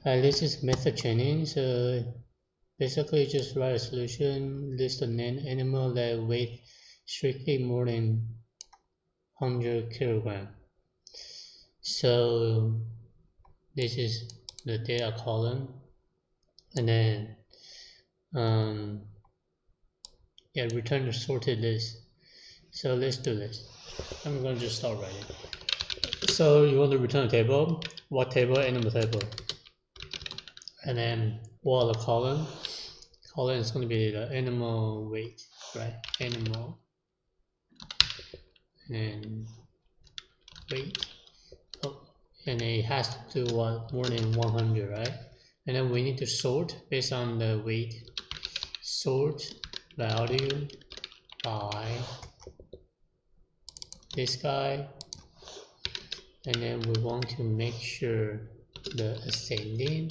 This is method chaining. So basically, just write a solution, list a name animal that weight strictly more than 100 kilogram. So this is the data column, and then return the sorted list. So let's do this. I'm going to just start writing. So you want to return a table. What table? Animal table. And then what are the column? Column is going to be the animal weight, right? Animal and weight. Oh, and it has to do what? More than 100, right? And then we need to sort based on the weight. Sort value by this guy, and then we want to make sure the ascending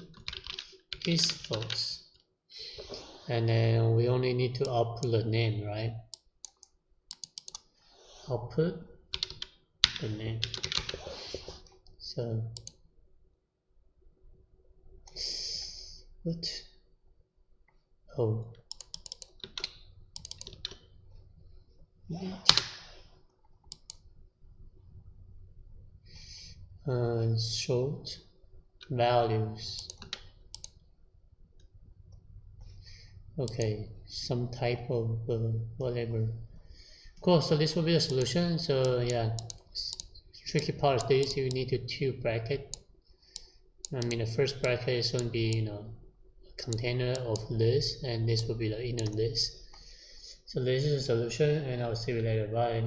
is false, and then we only need to output the name, right? Output the name. So what? Oh, sort values. Okay, some type of whatever. Cool, so this will be the solution. So yeah, tricky part is this, you need to two bracket. I mean the first bracket is going to be a container of this, and this will be the inner list. So this is the solution, and I'll see you later. Bye.